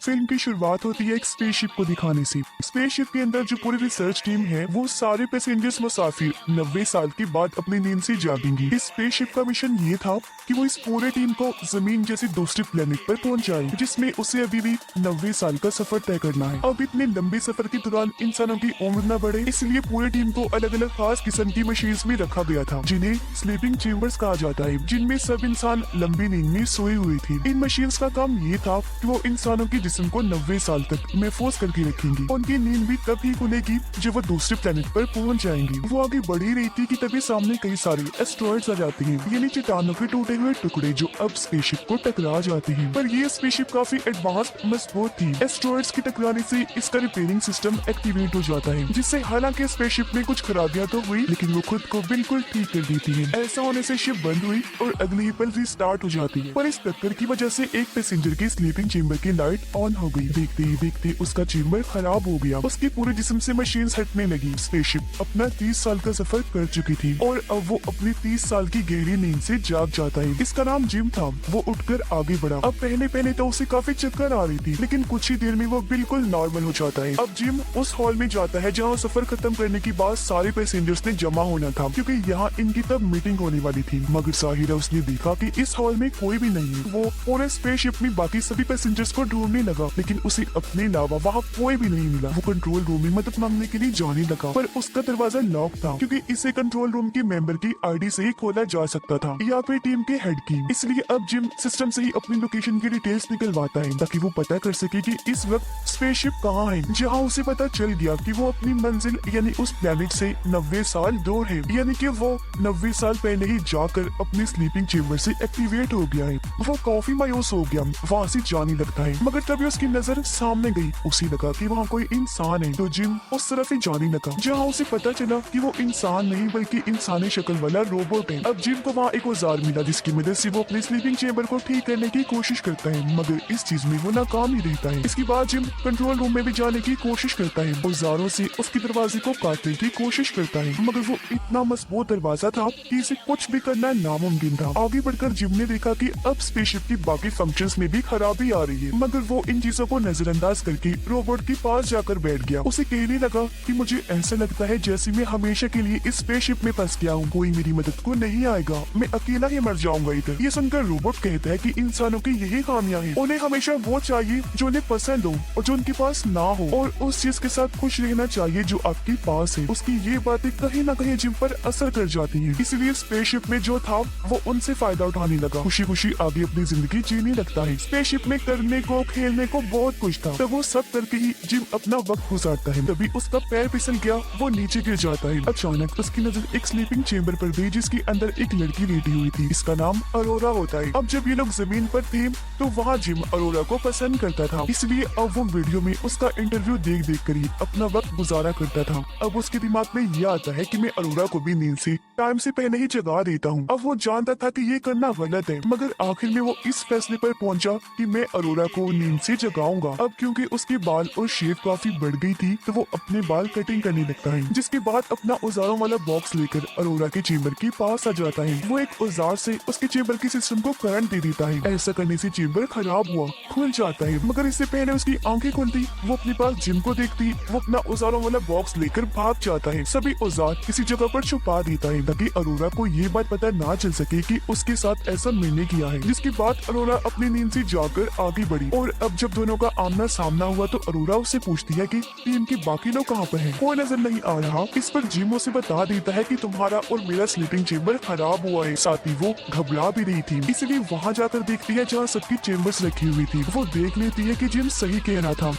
Film की शुरुआत होती है एक स्पेसशिप को दिखाने से। स्पेसशिप के अंदर जो पूरी रिसर्च टीम है वो सारे पैसेंजर्स मुसाफिर 90 साल के बाद अपनी नींद से जागेंगे। इस स्पेसशिप का मिशन ये था कि वो इस पूरे टीम को जमीन जैसे दूसरे प्लेनेट पर पहुंचाए, जिसमें उसे अभी भी 90 साल का सफर तय करना है। अब इतने लंबे सफर के दौरान इंसानों की उम्र न बढ़े, इसलिए पूरी टीम को अलग अलग खास किस्म की मशीन में रखा गया था, जिन्हें स्लीपिंग चेम्बर्स कहा जाता है, जिनमें सब इंसान लंबी नींद में सोए हुए थे। इन मशीन का काम ये था कि वो इंसानों के जिस्म को 90 साल तक महफूज करके रखेंगी। उनकी नींद भी तभी खुलेगी जब वो दूसरे प्लेनेट पर पहुंच जाएंगे। वो आगे बढ़ ही रही थी कि तभी सामने कई सारे एस्ट्रॉइड्स आ जाते हैं, यानी चट्टानों के टूटे हुए टुकड़े जो अब स्पेसशिप को टकरा जाते हैं। पर ये स्पेसशिप काफी एडवांस्ड मजबूत थी। एस्ट्रॉइड्स के टकराने से इसका रिपेयरिंग सिस्टम एक्टिवेट हो जाता है, जिससे हालांकि स्पेसशिप में कुछ खराबियां तो हुई, लेकिन वो खुद को बिल्कुल ठीक कर देती है। ऐसा होने से शिप बंद हुई और अगले ही पल रिस्टार्ट हो जाती है। पर इस टक्कर की वजह से एक पैसेंजर की स्लीपिंग चेम्बर की लाइट ऑन हो गई। देखते ही देखते उसका चेम्बर खराब हो गया। उसके पूरे जिस्म से मशीन्स हटने लगी। स्पेसशिप अपना 30 साल का सफर कर चुकी थी और अब वो अपनी 30 साल की गहरी नींद से जाग जाता है। इसका नाम जिम था। वो उठकर आगे बढ़ा। अब पहले पहले तो उसे काफी चक्कर आ रही थी, लेकिन कुछ ही देर में वो बिल्कुल नॉर्मल हो जाता है। अब जिम उस हॉल में जाता है जहाँ सफर खत्म करने के बाद सारे पैसेंजर्स ने जमा होना था, क्योंकि यहाँ इनकी तब मीटिंग होने वाली थी। मगर साहिरा उसने देखा कि इस हॉल में कोई भी नहीं है। वो पूरे स्पेसशिप में बाकी सभी पैसेंजर्स को ढूंढने लगा, लेकिन उसे अपने अलावा वहाँ कोई भी नहीं मिला। वो कंट्रोल रूम में मदद मांगने के लिए जाने लगा, पर उसका दरवाजा लॉक था, क्योंकि इसे कंट्रोल रूम के मेंबर की आईडी से ही खोला जा सकता था, या फिर टीम के हेड की। इसलिए अब जिम सिस्टम से ही अपनी लोकेशन की डिटेल्स निकलवाता है, ताकि वो पता कर सके कि इस वक्त स्पेसशिप कहाँ है। जहाँ उसे पता चल गया कि वो अपनी मंजिल यानी उस प्लेनेट से 90 साल दूर है, यानी कि वो 90 साल पहले ही जाकर अपनी स्लीपिंग चेम्बर से एक्टिवेट हो गया है। वो काफी मायूस हो गया, वहाँ से जाने लगता है। मगर तभी उसकी नजर सामने गई। उसे लगा कि वहाँ कोई इंसान है, तो जिम उस तरफ ही जाने लगा, जहाँ उसे पता चला कि वो इंसान नहीं बल्कि इंसानी शक्ल वाला रोबोट है। अब जिम को वहाँ एक औजार मिला, जिसकी मदद से वो अपनी स्लीपिंग चेम्बर को ठीक करने की कोशिश करता है, मगर इस चीज में वो नाकाम ही रहता है। इसके बाद जिम कंट्रोल रूम में भी जाने की कोशिश करता है, औजारों से उसके दरवाजे को काटने की कोशिश करता है, मगर वो इतना मजबूत दरवाजा था कि इसे कुछ भी करना नामुमकिन था। आगे बढ़कर जिम ने देखा कि अब स्पेसशिप की बाकी फंक्शंस में भी खराबी आ रही है, मगर वो इन चीजों को नजरअंदाज करके रोबोट के पास जाकर बैठ गया। उसे कहने लगा कि मुझे ऐसा लगता है जैसे मैं हमेशा के लिए इस स्पेसशिप में फंस गया हूँ, कोई मेरी मदद को नहीं आएगा, मैं अकेला ही मर जाऊंगा इधर। ये सुनकर रोबोट कहता है कि इंसानों की यही खामियां हैं, उन्हें हमेशा वो चाहिए जो उन्हें पसंद हो और जो उनके पास ना हो, और उस चीज के साथ खुश रहना चाहिए जो आपके पास है। उसकी ये बातें कहीं ना कहीं जिम पर असर कर जाती हैं, इसलिए स्पेसशिप में जो था वो उनसे फायदा उठाने लगा, खुशी खुशी आगे अपनी जिंदगी जीने लगता है। स्पेसशिप में करने को खेलने को बहुत कुछ था, तो वो सब करके ही जिम अपना वक्त गुजारता है। तभी उसका पैर फिसल गया, वो नीचे गिर जाता है। अचानक उसकी नजर एक स्लीपिंग चेम्बर पर गई, जिसके अंदर एक लड़की लेटी हुई थी। इसका नाम अरोरा होता है। अब जब ये लोग जमीन पर थे तो वहाँ जिम अरोरा को पसंद करता था, इसलिए अब वो वीडियो में उसका इंटरव्यू देख देख कर ही अपना वक्त गुजारा करता था। अब उसके दिमाग में ये आता है कि मैं अरोरा को भी नींद से टाइम से पहले ही जगा देता हूँ। अब वो जानता था कि ये करना गलत है, मगर आखिर में वो इस फैसले पर पहुंचा कि मैं अरोरा को नींद से जगाऊंगा। अब क्योंकि उसके बाल और शेव काफी बढ़ गई थी, तो वो अपने बाल कटिंग करने लगता है, जिसके बाद अपना औजारों वाला बॉक्स लेकर अरोरा के चेम्बर के पास आ जाता है। वो एक औजार से उसके चेम्बर के सिस्टम को करंट दे देता है। ऐसा करने से चेम्बर खराब हुआ, खुल जाता है, मगर इससे पहले उसकी आंखें खुलती, वो अपने पास जिम को देखती, वो अपना औजारों वाला बॉक्स लेकर भाग जाता है। सभी औजार किसी जगह पर छुपा देता है, ताकि अरोरा को ये बात पता ना चल सके कि उसके साथ ऐसा मैंने किया है। जिसके बाद अरोरा अपनी नींद से जाकर आगे बढ़ी, और अब जब दोनों का आमना सामना हुआ तो अरोरा उससे पूछती है कि टीम के बाकी लोग कहाँ पर हैं? कोई नजर नहीं आ रहा। इस पर जिम उसे बता देता है कि तुम्हारा और मेरा स्लीपिंग चेम्बर खराब हुआ है। साथ ही वो घबरा भी रही थी, इसलिए वहाँ जाकर देखती है जहाँ सबकी चेम्बर्स रखी हुई थी। वो देख लेती है कि जिम सही कह रहा था।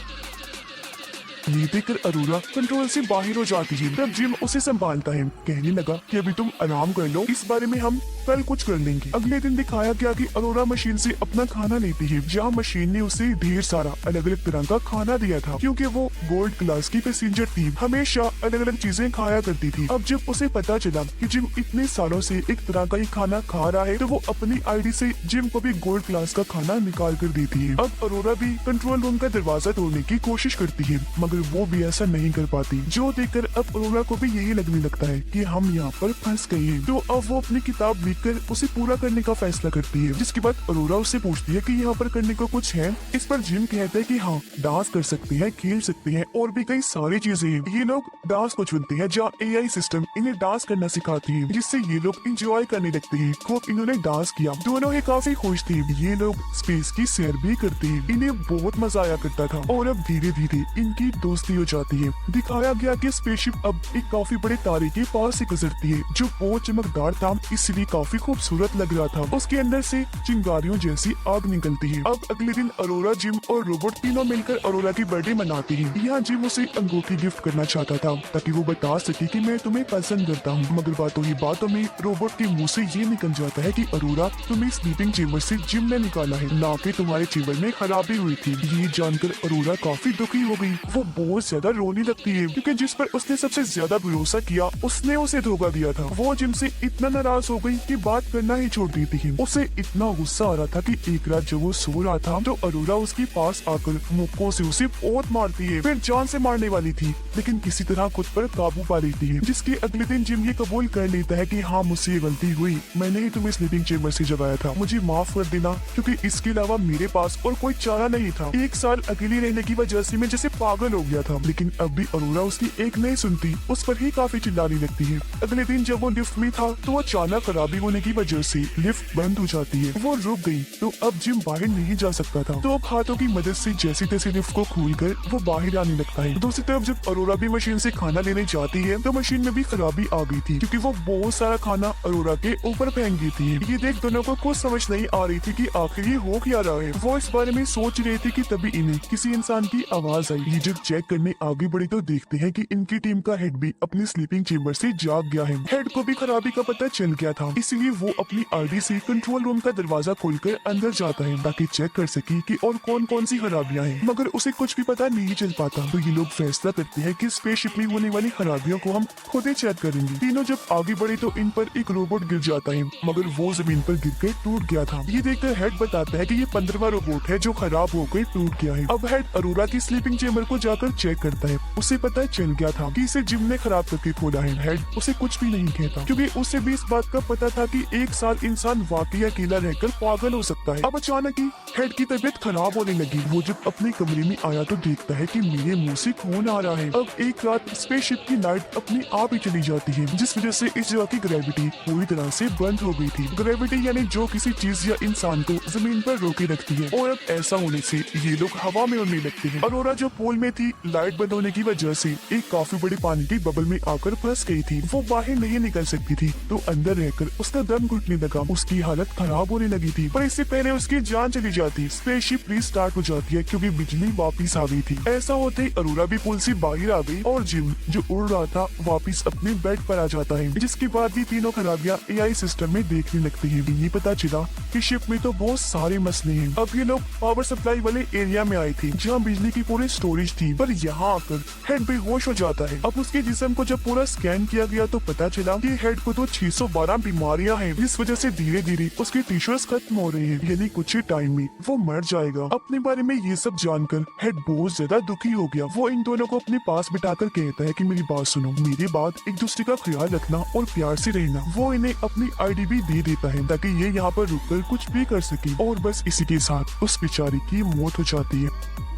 ये देखकर अरोरा कंट्रोल से बाहर हो जाती है। तब जिम उसे संभालता है, कहने लगा कि अभी तुम आराम कर लो, इस बारे में हम कल कुछ कर लेंगे। अगले दिन दिखाया गया कि अरोरा मशीन से अपना खाना लेती है, जहाँ मशीन ने उसे ढेर सारा अलग अलग तरह का खाना दिया था, क्योंकि वो गोल्ड क्लास की पैसेंजर थी, हमेशा अलग अलग चीजें खाया करती थी। अब जब उसे पता चला कि जिम इतने सालों से एक तरह का ही खाना खा रहा है, तो वो अपनी आईडी से जिम को भी गोल्ड क्लास का खाना निकाल कर देती है। अब अरोरा भी कंट्रोल रूम का दरवाजा तोड़ने की कोशिश करती है, मगर वो भी ऐसा नहीं कर पाती, जो देखकर अब अरोरा को भी यही लगने लगता है कि हम यहाँ पर फंस गए हैं। तो अब वो अपनी किताब लिखकर उसे पूरा करने का फैसला करती है, जिसके बाद अरोरा उससे पूछती है कि यहाँ पर करने को कुछ है। इस पर जिम कहता है कि हाँ, डांस कर सकते हैं, खेल सकते हैं और भी कई सारी चीजें हैं। ये लोग डांस को चुनते हैं जहाँ AI सिस्टम इन्हें डांस करना सिखाती है, जिससे ये लोग इंजॉय करने लगते हैं। खूब इन्होंने डांस किया, दोनों ही काफी खुश थे। ये लोग स्पेस की सैर भी करते हैं, इन्हें बहुत मजा आया करता था। और अब धीरे धीरे इनकी दोस्ती हो जाती है। दिखाया गया कि स्पेसशिप अब एक काफी बड़े तारे के पास से गुजरती है, जो बहुत चमकदार था, इसलिए काफी खूबसूरत लग रहा था। उसके अंदर से चिंगारियों जैसी आग निकलती है। अब अगले दिन अरोरा, जिम और रोबोट तीनों मिलकर अरोरा की बर्थडे मनाती है। यहाँ जिम उसे अंगूठी गिफ्ट करना चाहता था ताकि वो बता सके कि मैं तुम्हें पसंद करता हूँ, मगर बातों ही बातों में रोबोट के मुंह से ये निकल जाता है कि अरोरा, तुम्हें स्लीपिंग चेम्बर से जिम ने निकाला है, ना कि तुम्हारे चेम्बर में खराबी हुई थी। ये जानकर अरोरा काफी दुखी हो गई। वो बहुत ज्यादा रोने लगती है, क्योंकि जिस पर उसने सबसे ज्यादा भरोसा किया उसने उसे धोखा दिया था। वो जिम से इतना नाराज हो गई कि बात करना ही छोड़ देती है। उसे इतना गुस्सा आ रहा था कि एक रात जब वो सो रहा था तो अरोरा उसके पास आकर मुक्कों से उसे बहुत मारती है, फिर जान से मारने वाली थी, लेकिन किसी तरह खुद पर काबू पा लेती है। जिसके अगले दिन जिम ये कबूल कर लेता है कि हाँ, मुझसे ये गलती हुई, मैंने ही तुम्हें स्लीपिंग चेम्बर से जगाया था, मुझे माफ कर देना, क्योंकि इसके अलावा मेरे पास और कोई चारा नहीं था। एक साल अकेली रहने की वजह से मैं जैसे पागल हो गया था, लेकिन अब भी अरोरा उसकी एक नहीं सुनती, उस पर ही काफी चिल्लाने लगती है। अगले दिन जब वो लिफ्ट में था तो अचानक खराबी होने की वजह से लिफ्ट बंद हो जाती है। वो रुक गई तो अब जिम बाहर नहीं जा सकता था, तो अब हाथों की मदद से जैसे तैसे लिफ्ट को खोलकर वो बाहर आने लगता है। दूसरी तरफ जब अरोरा भी मशीन से खाना लेने जाती है तो मशीन में भी खराबी आ गई थी, क्योंकि वो बहुत सारा खाना अरोरा के ऊपर फेंक दी थी। ये देख दोनों को कुछ समझ नहीं आ रही थी कि आखिर ये हो क्या रहा है। वो इस बारे में सोच रहे थे कि तभी इन्हें किसी इंसान की आवाज आई। ये जब चेक करने आगे बढ़े तो देखते हैं कि इनकी टीम का हेड भी अपनी स्लीपिंग चेम्बर से जाग गया है। हेड को भी खराबी का पता चल गया था, इसलिए वो अपनी आईडी से कंट्रोल रूम का दरवाजा खोलकर अंदर जाता है ताकि चेक कर सके कि और कौन कौन सी खराबियां हैं, मगर उसे कुछ भी पता नहीं चल पाता। तो ये लोग फैसला करते हैं कि स्पेसशिप में होने वाली खराबियों को हम खुद ही चेक करेंगे। तीनों जब आगे बढ़े तो इन पर एक रोबोट गिर जाता है, मगर वो जमीन पर गिरकर टूट गया था। ये देखकर हेड बताता है कि ये 15वां रोबोट है जो खराब होकर टूट गया है। अब हेड अरोरा की स्लीपिंग चेम्बर को जाकर चेक करता है। उसे पता चल गया था कि इसे जिम ने खराब करके खोला है। हेड उसे कुछ भी नहीं कहता, क्योंकि उसे भी इस बात का पता था कि एक साल इंसान वाकई अकेला रहकर पागल हो सकता है। अब अचानक ही हेड की तबीयत खराब होने लगी। वो जब अपने कमरे में आया तो देखता है कि मेरे मुंह से खून आ रहा है। अब एक रात स्पेसशिप की लाइट अपने आप ही चली जाती है, जिस वजह से इस जगह की ग्रेविटी पूरी तरह से बंद हो गई थी। ग्रेविटी यानी जो किसी चीज या इंसान को जमीन पर रोके रखती है, और अब ऐसा होने से ये लोग हवा में उड़ने लगते हैं। अरोरा जो पूल में थी, लाइट बंद होने की वजह से एक काफी बड़ी पानी की बबल में आकर फंस गई थी। वो बाहर नहीं निकल सकती थी, तो अंदर रहकर उसका दम घुटने लगा। उसकी हालत खराब होने लगी थी, पर इससे पहले उसकी जान चली जाती। स्पेसशिप रीस्टार्ट हो जाती है क्योंकि बिजली वापिस आ गई थी। ऐसा होते ही अरोरा भी पुल से बाहर आ गई और जिम जो उड़ रहा था वापिस अपने बेड पर आ जाता है। जिसके बाद भी तीनों खराबियां AI सिस्टम में देखने लगती है। ये पता चला कि शिप में तो बहुत सारे मसले हैं। अब ये लोग पावर सप्लाई वाले एरिया में आए थे जहाँ बिजली की पूरी स्टोरेज थी, पर यहाँ आकर हेड बेहोश हो जाता है। अब उसके जिस्म को जब पूरा स्कैन किया गया तो पता चला कि हेड को तो 612 बीमारियां हैं, जिस वजह से धीरे धीरे उसके टिश्यूज खत्म हो रहे हैं, यानी कुछ ही टाइम में वो मर जाएगा। अपने बारे में ये सब जानकर हेड बहुत ज्यादा दुखी हो गया। वो इन दोनों को अपने पास बिठाकर कहता है कि मेरी बात सुनो, मेरी बात, एक दूसरे का ख्याल रखना और प्यार से रहना। वो इन्हें अपनी आईडी भी दे देता है ताकि ये यहाँ पर रुककर कुछ भी कर सके, और बस इसी के साथ उस बेचारी की मौत हो जाती है।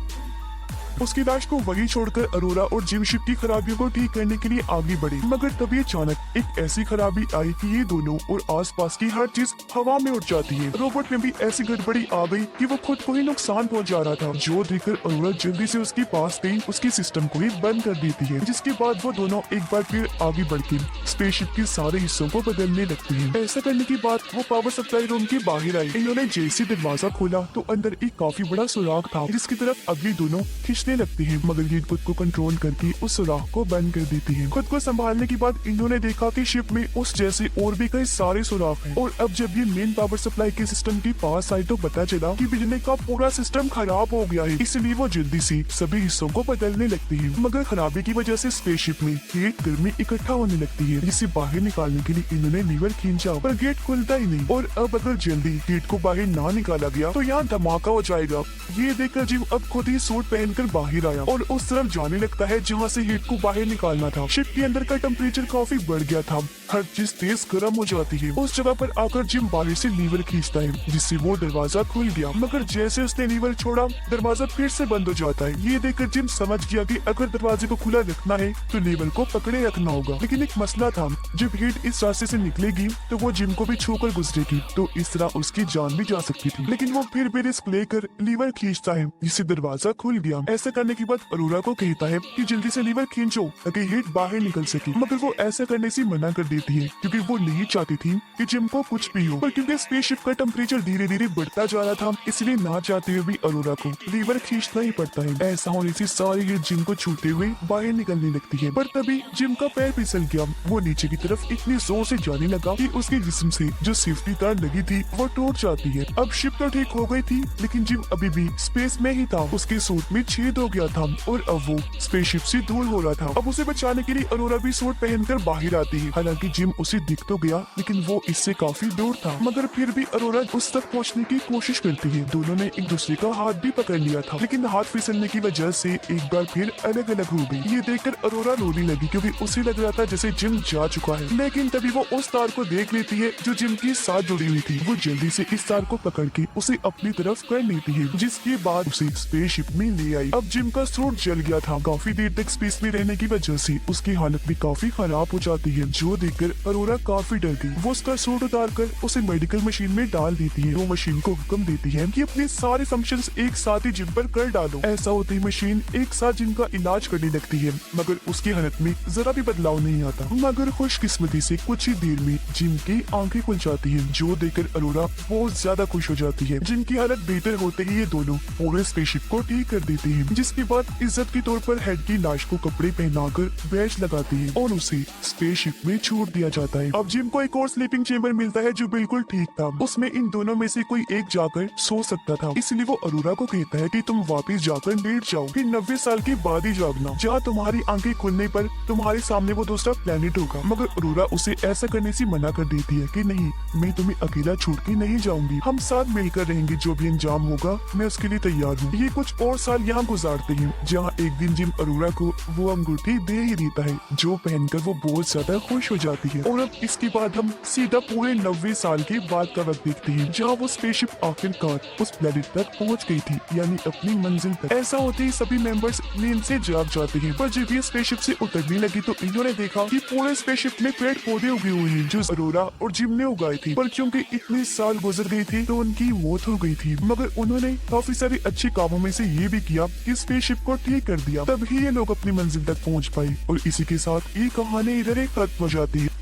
उसकी लाश को वही छोड़कर अरोरा और जिम शिप की खराबियों को ठीक करने के लिए आगे बढ़े, मगर तभी अचानक एक ऐसी खराबी आई कि ये दोनों और आसपास की हर चीज हवा में उड़ जाती है। रोबोट में भी ऐसी गड़बड़ी आ गई कि वो खुद को ही नुकसान पहुंचा रहा था, जो देखकर अरोरा जल्दी से उसके पास गई, उसकी सिस्टम को ही बंद कर देती है। जिसके बाद वो दोनों एक बार फिर आगे बढ़ के स्पेसशिप के सारे हिस्सों को बदलने लगती है। ऐसा करने के बाद वो पावर सप्लाई रूम के बाहर आई। इन्होंने जैसे दरवाजा खोला तो अंदर एक काफी बड़ा सुराख था, जिसकी तरफ अगली दोनों खींचने लगती है, मगर ये खुद को कंट्रोल करके उस सुराख को बंद कर देती है। खुद को संभालने के बाद इन्होंने देखा कि शिप में उस जैसे और भी कई सारे सुराख हैं, और अब जब ये मेन पावर सप्लाई के सिस्टम के पास आई तो पता चला कि बिजली का पूरा सिस्टम खराब हो गया है। इसलिए वो जल्दी से सभी हिस्सों को बदलने लगती है, मगर खराबी की वजह से स्पेसशिप में हीट गर्मी इकट्ठा होने लगती है, जिसे बाहर निकालने के लिए इन्होंने लीवर खींचा, पर गेट खुलता ही नहीं। और अब अगर जल्दी गेट को बाहर ना निकाला गया तो यहाँ धमाका हो जाएगा। ये देखकर जिम अब खुद ही सूट पहनकर बाहर आया और उस तरफ जाने लगता है जहाँ से हीट को बाहर निकालना था। शिप के अंदर का टेम्परेचर काफी बढ़ गया था, हर चीज तेज गर्म हो जाती है। उस जगह पर आकर जिम बाहर से लीवर खींचता है जिससे वो दरवाजा खुल गया, मगर जैसे उसने लीवर छोड़ा दरवाजा फिर से बंद हो जाता है। ये देखकर जिम समझ गया कि अगर दरवाजे को खुला रखना है तो लीवर को पकड़े रखना होगा। लेकिन एक मसला था, जब हीट इस रास्ते से निकलेगी तो वो जिम को भी छूकर गुजरेगी, तो इस तरह उसकी जान भी जा सकती थी। लेकिन वो फिर भी रिस्क लेकर लीवर खींचता है जिससे दरवाजा खुल गया। ऐसा करने के बाद अरोरा को कहता है कि जल्दी से लीवर खींचो ताकि हीट बाहर निकल सके, मगर वो ऐसा करने से मना कर देती है क्योंकि वो नहीं चाहती थी कि जिम को कुछ भी हो। पर क्योंकि स्पेसशिप का टेम्परेचर धीरे धीरे बढ़ता जा रहा था, इसलिए ना चाहते हुए भी अरोरा को लीवर खींचना ही पड़ता है। ऐसा होने से सारी हीट जिम को छूते हुए बाहर निकलने लगती है। पर तभी जिम का पैर फिसल गया, वो नीचे की तरफ इतनी जोर से जाने लगा कि उसके जिस्म से जो सेफ्टी तार लगी थी वो टूट जाती है। अब शिप तो ठीक हो गई थी, लेकिन जिम अभी भी स्पेस में ही था। उसके सूट में छेद हो गया था और अब वो स्पेसशिप से दूर हो रहा था। अब उसे बचाने के लिए अरोरा भी सूट पहनकर बाहर आती है। हालांकि जिम उसे दिख तो गया, लेकिन वो इससे काफी दूर था, मगर फिर भी अरोरा उस तक पहुंचने की कोशिश करती है। दोनों ने एक दूसरे का हाथ भी पकड़ लिया था, लेकिन हाथ फिसलने की वजह से एक बार फिर अलग अलग हो गई। ये देखकर अरोरा रोने लगी क्योंकि उसे लग रहा था जैसे जिम जा चुका है। लेकिन तभी वो उस तार को देख लेती है जो जिम के साथ जुड़ी हुई थी। वो जल्दी से इस तार को पकड़ के उसे अपनी तरफ कर लेती है, जिसके बाद उसे स्पेसशिप में ले आई। अब जिम का सूट जल गया था, काफी देर तक स्पेस में रहने की वजह से उसकी हालत भी काफी खराब हो जाती है, जो देखकर अरोरा काफी डर गई। वो उसका सूट उतार कर उसे मेडिकल मशीन में डाल देती है। वो मशीन को हुक्म देती है कि अपने सारे फंक्शंस एक साथ ही जिम पर कर डालो। ऐसा होते ही मशीन एक साथ जिम का इलाज करने लगती है, मगर उसकी हालत में जरा भी बदलाव नहीं आता। मगर खुशकिस्मती से कुछ ही देर में जिम की आंखें खुल जाती है, जो देखकर अरोरा बहुत ज्यादा खुश हो जाती है। जिम की हालत बेहतर होते ही ये दोनों पूरे स्पेसशिप को ठीक कर देते हैं, जिसके बाद इज्जत के तौर पर हेड की लाश को कपड़े पहनाकर बैच लगाती है और उसे स्पेसशिप में छोड़ दिया जाता है। अब जिम को एक और स्लीपिंग चेंबर मिलता है जो बिल्कुल ठीक था। उसमें इन दोनों में से कोई एक जाकर सो सकता था, इसलिए वो अरोरा को कहता है कि तुम वापस जाकर लेट जाओ, फिर 90 साल के बाद ही जागना, जहाँ तुम्हारी आंखें खुलने पर तुम्हारे सामने वो दूसरा प्लेनेट होगा। मगर अरोरा उसे ऐसा करने से मना कर देती है कि नहीं, मैं तुम्हें अकेला छोड़ के नहीं जाऊंगी, हम साथ मिलकर रहेंगे, जो भी अंजाम होगा मैं उसके लिए तैयार हूँ। ये कुछ और साल यहाँ गुजारते हैं, जहाँ एक दिन जिम अरोरा को वो अंगूठी दे ही देता है, जो पहनकर वो बहुत ज्यादा खुश हो जाती है। और अब इसके बाद हम सीधा पूरे 90 साल के बाद का वक्त देखते हैं, जहाँ वो स्पेसशिप आखिरकार उस प्लेनेट तक पहुँच गई थी, यानी अपनी मंजिल तक। ऐसा होते ही सभी मेंबर्स नींद से जाग जाते हैं, पर जब ये स्पेसशिप से उतरने लगी तो इन्होंने देखा कि पूरे स्पेसशिप में पेड़ पौधे उगे हुए हैं जो अरोरा और जिम ने उगाए थे, पर क्योंकि इतने साल गुजर गए थे तो उनकी मौत हो गई थी। मगर उन्होंने काफी सारे अच्छे कामों में से ये भी किया कि स्पेसशिप को ठीक कर दिया, तभी ये लोग अपनी मंजिल तक पहुंच पाए। और इसी के साथ ये कहानी इधर ही खत्म हो जाती है।